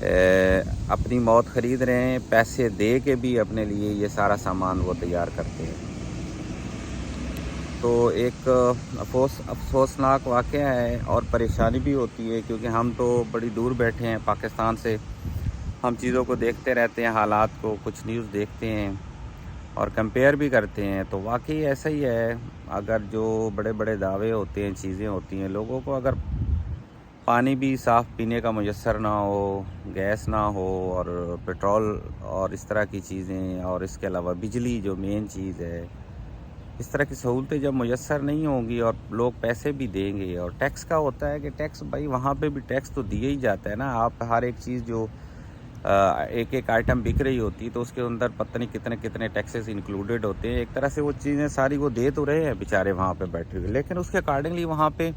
اپنی موت خرید رہے ہیں، پیسے دے کے بھی اپنے لیے یہ سارا سامان وہ تیار کرتے ہیں۔ تو ایک افسوسناک واقعہ ہے اور پریشانی بھی ہوتی ہے، کیونکہ ہم تو بڑی دور بیٹھے ہیں پاکستان سے، ہم چیزوں کو دیکھتے رہتے ہیں، حالات کو، کچھ نیوز دیکھتے ہیں اور کمپیئر بھی کرتے ہیں۔ تو واقعی ایسا ہی ہے، اگر جو بڑے بڑے دعوے ہوتے ہیں، چیزیں ہوتی ہیں، لوگوں کو اگر پانی بھی صاف پینے کا میسر نہ ہو، گیس نہ ہو، اور پیٹرول اور اس طرح کی چیزیں، اور اس کے علاوہ بجلی جو مین چیز ہے، اس طرح کی سہولتیں جب میسر نہیں ہوں گی اور لوگ پیسے بھی دیں گے، اور ٹیکس کا ہوتا ہے کہ ٹیکس بھائی وہاں پہ بھی ٹیکس تو دیا ہی جاتا ہے نا۔ آپ ہر ایک چیز جو ایک ایک آئٹم بک رہی ہوتی تو اس کے اندر پتہ نہیں کتنے کتنے ٹیکسز انکلوڈیڈ ہوتے ہیں۔ ایک طرح سے وہ چیزیں ساری وہ دے تو رہے ہیں بیچارے وہاں پہ بیٹھے ہوئے، لیکن اس کے اکارڈنگلی وہاں پہ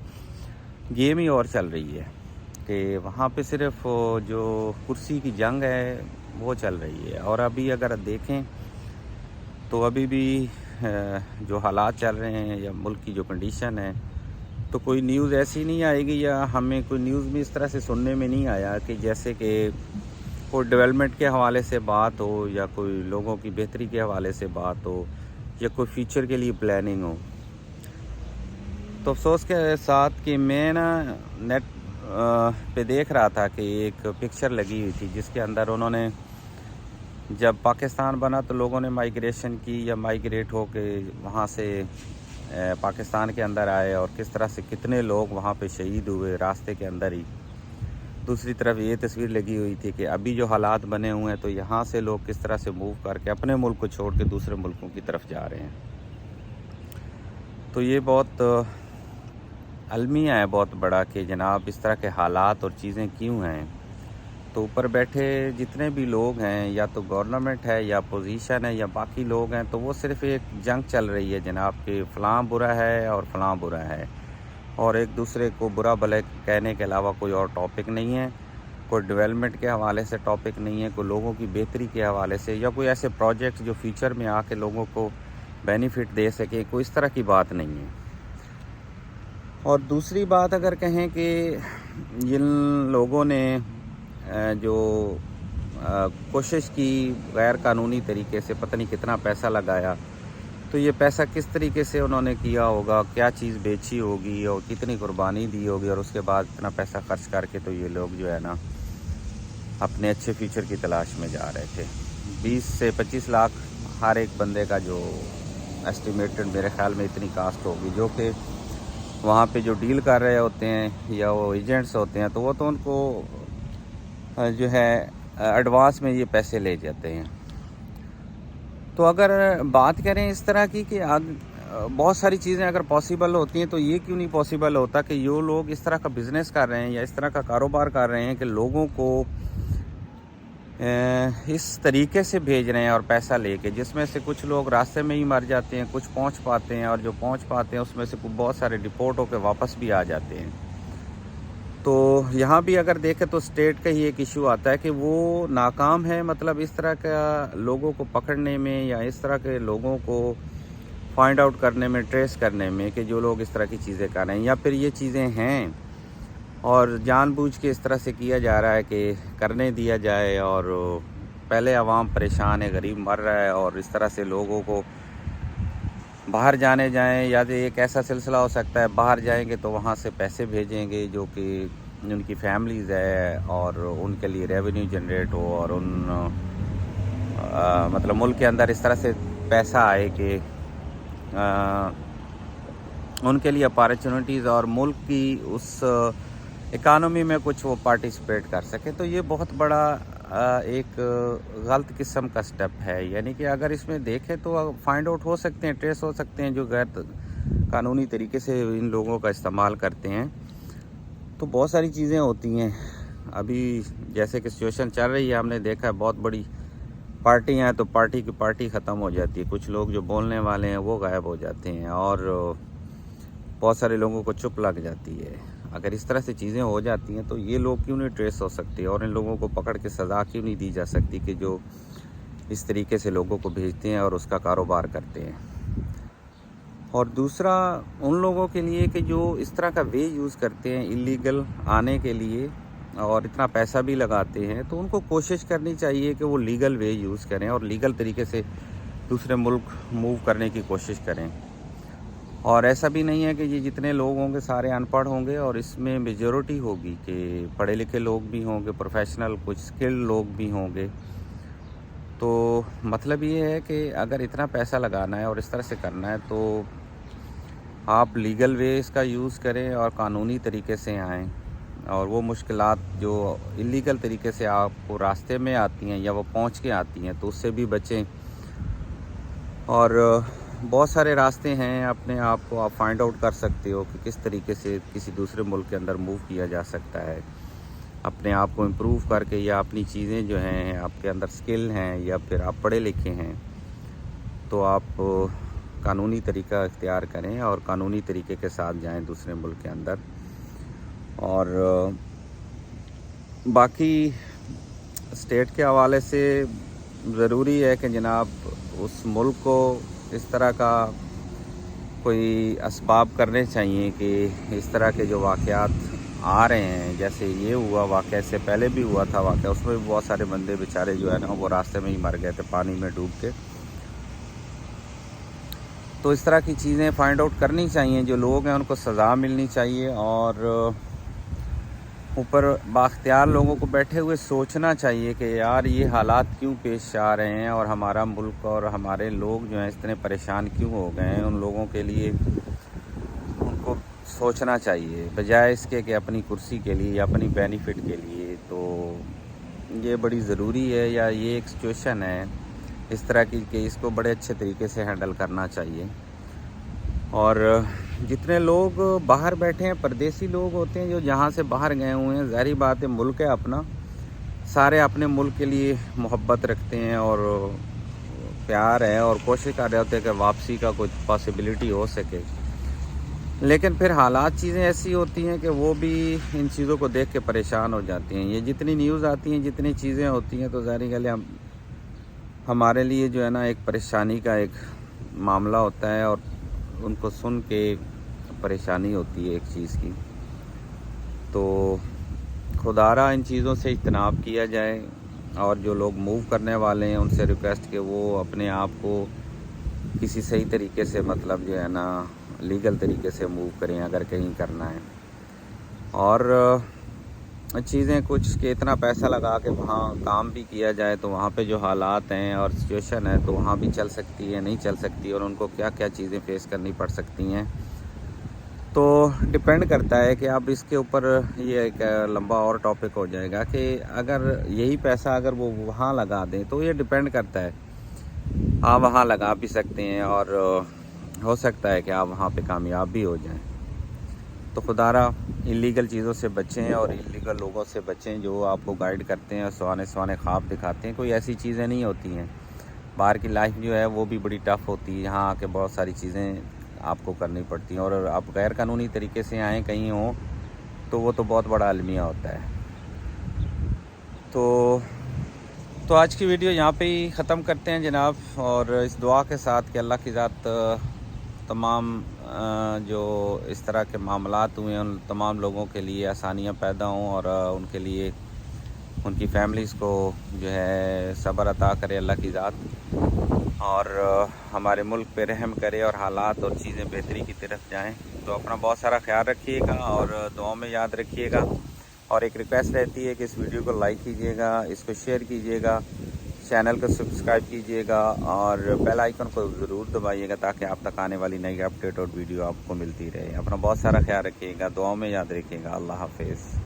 گیم ہی اور چل رہی ہے کہ وہاں پہ صرف جو کرسی کی جنگ ہے وہ چل رہی ہے۔ اور ابھی اگر دیکھیں تو ابھی بھی جو حالات چل رہے ہیں یا ملک کی جو کنڈیشن ہے، تو کوئی نیوز ایسی نہیں آئے گی، یا ہمیں کوئی نیوز بھی اس طرح سے سننے میں نہیں آیا کہ جیسے کہ کوئی ڈیولپمنٹ کے حوالے سے بات ہو، یا کوئی لوگوں کی بہتری کے حوالے سے بات ہو، یا کوئی فیوچر کے لیے پلاننگ ہو۔ تو افسوس کے ساتھ کہ میں نا نیٹ پہ دیکھ رہا تھا کہ ایک پکچر لگی ہوئی تھی جس کے اندر انہوں نے، جب پاکستان بنا تو لوگوں نے مائیگریشن کی یا مائیگریٹ ہو کے وہاں سے پاکستان کے اندر آئے، اور کس طرح سے کتنے لوگ وہاں پہ شہید ہوئے راستے کے اندر ہی۔ دوسری طرف یہ تصویر لگی ہوئی تھی کہ ابھی جو حالات بنے ہوئے ہیں تو یہاں سے لوگ کس طرح سے موو کر کے اپنے ملک کو چھوڑ کے دوسرے ملکوں کی طرف جا رہے ہیں۔ تو یہ بہت المیہ ہے بہت بڑا کہ جناب اس طرح کے حالات اور چیزیں کیوں ہیں۔ تو اوپر بیٹھے جتنے بھی لوگ ہیں، یا تو گورنمنٹ ہے یا اپوزیشن ہے یا باقی لوگ ہیں، تو وہ صرف ایک جنگ چل رہی ہے جناب کہ فلاں برا ہے اور فلاں برا ہے، اور ایک دوسرے کو برا بھلے کہنے کے علاوہ کوئی اور ٹاپک نہیں ہے، کوئی ڈیولپمنٹ کے حوالے سے ٹاپک نہیں ہے، کوئی لوگوں کی بہتری کے حوالے سے، یا کوئی ایسے پروجیکٹ جو فیوچر میں آ کے لوگوں کو بینیفٹ دے سکے، کوئی اس طرح کی بات نہیں ہے۔ اور دوسری بات اگر کہیں کہ جن لوگوں نے جو کوشش کی غیر قانونی طریقے سے، پتہ نہیں کتنا پیسہ لگایا، تو یہ پیسہ کس طریقے سے انہوں نے کیا ہوگا، کیا چیز بیچی ہوگی اور کتنی قربانی دی ہوگی، اور اس کے بعد اتنا پیسہ خرچ کر کے تو یہ لوگ جو ہے نا اپنے اچھے فیوچر کی تلاش میں جا رہے تھے۔ 20 سے 25 لاکھ ہر ایک بندے کا جو ایسٹیمیٹڈ میرے خیال میں اتنی کاسٹ ہوگی، جو کہ وہاں پہ جو ڈیل کر رہے ہوتے ہیں یا وہ ایجنٹس ہوتے ہیں، تو وہ تو ان کو جو ہے ایڈوانس میں یہ پیسے لے جاتے ہیں۔ تو اگر بات کریں اس طرح کی کہ بہت ساری چیزیں اگر پاسیبل ہوتی ہیں، تو یہ کیوں نہیں پاسیبل ہوتا کہ یہ لوگ اس طرح کا بزنس کر رہے ہیں یا اس طرح کا کاروبار کر رہے ہیں کہ لوگوں کو اس طریقے سے بھیج رہے ہیں اور پیسہ لے کے، جس میں سے کچھ لوگ راستے میں ہی مر جاتے ہیں، کچھ پہنچ پاتے ہیں، اور جو پہنچ پاتے ہیں اس میں سے بہت سارے ڈپورٹ ہو کے واپس بھی آ جاتے ہیں۔ تو یہاں بھی اگر دیکھیں تو اسٹیٹ کا ہی ایک ایشو آتا ہے کہ وہ ناکام ہے، مطلب اس طرح کا لوگوں کو پکڑنے میں، یا اس طرح کے لوگوں کو فائنڈ آؤٹ کرنے میں، ٹریس کرنے میں کہ جو لوگ اس طرح کی چیزیں کر رہے ہیں، یا پھر یہ چیزیں ہیں اور جان بوجھ کے اس طرح سے کیا جا رہا ہے کہ کرنے دیا جائے، اور پہلے عوام پریشان ہے، غریب مر رہا ہے، اور اس طرح سے لوگوں کو باہر جانے جائیں، یا ایک ایسا سلسلہ ہو سکتا ہے باہر جائیں گے تو وہاں سے پیسے بھیجیں گے جو کہ ان کی فیملیز ہے، اور ان کے لیے ریونیو جنریٹ ہو، اور مطلب ملک کے اندر اس طرح سے پیسہ آئے کہ ان کے لیے اپارچونیٹیز اور ملک کی اس اکانومی میں کچھ وہ پارٹیسپیٹ کر سکے۔ تو یہ بہت بڑا ایک غلط قسم کا سٹیپ ہے، یعنی کہ اگر اس میں دیکھیں تو فائنڈ آؤٹ ہو سکتے ہیں، ٹریس ہو سکتے ہیں جو غیر قانونی طریقے سے ان لوگوں کا استعمال کرتے ہیں۔ تو بہت ساری چیزیں ہوتی ہیں، ابھی جیسے کہ سچویشن چل رہی ہے، ہم نے دیکھا ہے بہت بڑی پارٹیاں ہیں تو پارٹی کی پارٹی ختم ہو جاتی ہے، کچھ لوگ جو بولنے والے ہیں وہ غائب ہو جاتے ہیں، اور بہت سارے لوگوں کو چپ لگ جاتی ہے۔ اگر اس طرح سے چیزیں ہو جاتی ہیں تو یہ لوگ کیوں نہیں ٹریس ہو سکتے، اور ان لوگوں کو پکڑ کے سزا کیوں نہیں دی جا سکتی کہ جو اس طریقے سے لوگوں کو بھیجتے ہیں اور اس کا کاروبار کرتے ہیں۔ اور دوسرا ان لوگوں کے لیے کہ جو اس طرح کا وے یوز کرتے ہیں اللیگل آنے کے لیے اور اتنا پیسہ بھی لگاتے ہیں، تو ان کو کوشش کرنی چاہیے کہ وہ لیگل وے یوز کریں اور لیگل طریقے سے دوسرے ملک موو کرنے کی کوشش کریں۔ اور ایسا بھی نہیں ہے کہ یہ جتنے لوگ ہوں گے سارے ان پڑھ ہوں گے، اور اس میں میجورٹی ہوگی کہ پڑھے لکھے لوگ بھی ہوں گے، پروفیشنل کچھ اسکلڈ لوگ بھی ہوں گے۔ تو مطلب یہ ہے کہ اگر اتنا پیسہ لگانا ہے اور اس طرح سے کرنا ہے تو آپ لیگل ویز کا یوز کریں اور قانونی طریقے سے آئیں، اور وہ مشکلات جو اللیگل طریقے سے آپ کو راستے میں آتی ہیں یا وہ پہنچ کے آتی ہیں تو اس سے بھی بچیں۔ اور بہت سارے راستے ہیں، اپنے آپ کو آپ فائنڈ آؤٹ کر سکتے ہو کہ کس طریقے سے کسی دوسرے ملک کے اندر موو کیا جا سکتا ہے، اپنے آپ کو امپروو کر کے، یا اپنی چیزیں جو ہیں آپ کے اندر سکل ہیں یا پھر آپ پڑھے لکھے ہیں تو آپ قانونی طریقہ اختیار کریں اور قانونی طریقے کے ساتھ جائیں دوسرے ملک کے اندر۔ اور باقی اسٹیٹ کے حوالے سے ضروری ہے کہ جناب اس ملک کو اس طرح کا کوئی اسباب کرنے چاہیے کہ اس طرح کے جو واقعات آ رہے ہیں، جیسے یہ ہوا واقعہ، اس سے پہلے بھی ہوا تھا واقعہ، اس میں بھی بہت سارے بندے بیچارے جو ہے نا وہ راستے میں ہی مر گئے تھے پانی میں ڈوب کے۔ تو اس طرح کی چیزیں فائنڈ آؤٹ کرنی چاہیے، جو لوگ ہیں ان کو سزا ملنی چاہیے، اور اوپر بااختیار لوگوں کو بیٹھے ہوئے سوچنا چاہیے کہ یار یہ حالات کیوں پیش آ رہے ہیں اور ہمارا ملک اور ہمارے لوگ جو ہیں اتنے پریشان کیوں ہو گئے ہیں۔ ان لوگوں کے لیے ان کو سوچنا چاہیے بجائے اس کے کہ اپنی کرسی کے لیے یا اپنی بینیفٹ کے لیے۔ تو یہ بڑی ضروری ہے، یا یہ ایک سچویشن ہے اس طرح کی کہ اس کو بڑے اچھے طریقے سے ہینڈل کرنا چاہیے۔ اور جتنے لوگ باہر بیٹھے ہیں، پردیسی لوگ ہوتے ہیں جو جہاں سے باہر گئے ہوئے ہیں، ظاہری بات ہے ملک ہے اپنا، سارے اپنے ملک کے لیے محبت رکھتے ہیں اور پیار ہے اور کوشش کر رہے ہوتے ہیں کہ واپسی کا کچھ پاسبلٹی ہو سکے، لیکن پھر حالات چیزیں ایسی ہوتی ہیں کہ وہ بھی ان چیزوں کو دیکھ کے پریشان ہو جاتی ہیں۔ یہ جتنی نیوز آتی ہیں، جتنی چیزیں ہوتی ہیں، تو ظاہری گل ہمارے لیے جو ہے نا ایک پریشانی کا ایک معاملہ ہوتا ہے، اور ان کو سن کے پریشانی ہوتی ہے ایک چیز کی۔ تو خدارہ ان چیزوں سے اجتناب کیا جائے، اور جو لوگ موو کرنے والے ہیں ان سے ریکویسٹ کہ وہ اپنے آپ کو کسی صحیح طریقے سے مطلب جو ہے نا لیگل طریقے سے موو کریں اگر کہیں کرنا ہے۔ اور چیزیں کچھ کہ اتنا پیسہ لگا کے وہاں کام بھی کیا جائے تو وہاں پہ جو حالات ہیں اور سچویشن ہے تو وہاں بھی چل سکتی ہے، نہیں چل سکتی، اور ان کو کیا کیا چیزیں فیس کرنی پڑ سکتی ہیں۔ تو ڈپینڈ کرتا ہے کہ آپ اس کے اوپر، یہ ایک لمبا اور ٹاپک ہو جائے گا کہ اگر یہی پیسہ اگر وہ وہاں لگا دیں تو یہ ڈپینڈ کرتا ہے، آپ وہاں لگا بھی سکتے ہیں اور ہو سکتا ہے کہ آپ وہاں پہ کامیاب بھی ہو جائیں۔ تو خدارہ اللیگل چیزوں سے بچیں اور اللیگل لوگوں سے بچیں جو آپ کو گائیڈ کرتے ہیں اور سوانے خواب دکھاتے ہیں۔ کوئی ایسی چیزیں نہیں ہوتی ہیں، باہر کی لائف جو ہے وہ بھی بڑی ٹف ہوتی ہے، یہاں آ کے بہت ساری چیزیں آپ کو کرنی پڑتی ہیں، اور آپ غیر قانونی طریقے سے آئیں کہیں ہوں تو وہ تو بہت بڑا المیہ ہوتا ہے۔ تو آج کی ویڈیو یہاں پہ ہی ختم کرتے ہیں جناب، اور اس دعا کے ساتھ کہ اللہ کی ذات تمام جو اس طرح کے معاملات ہوئے ہیں ان تمام لوگوں کے لیے آسانیاں پیدا ہوں، اور ان کے لیے ان کی فیملیز کو جو ہے صبر عطا کرے اللہ کی ذات، اور ہمارے ملک پہ رحم کرے اور حالات اور چیزیں بہتری کی طرف جائیں۔ تو اپنا بہت سارا خیال رکھیے گا اور دعاؤں میں یاد رکھیے گا، اور ایک ریکویسٹ رہتی ہے کہ اس ویڈیو کو لائک کیجیے گا، اس کو شیئر کیجیے گا، چینل کو سبسکرائب کیجیے گا، اور بیل آئیکن کو ضرور دبائیے گا تاکہ آپ تک آنے والی نئی اپڈیٹ اور ویڈیو آپ کو ملتی رہے۔ اپنا بہت سارا خیال رکھیے گا، دعاؤں میں یاد رکھیے گا۔ اللہ حافظ۔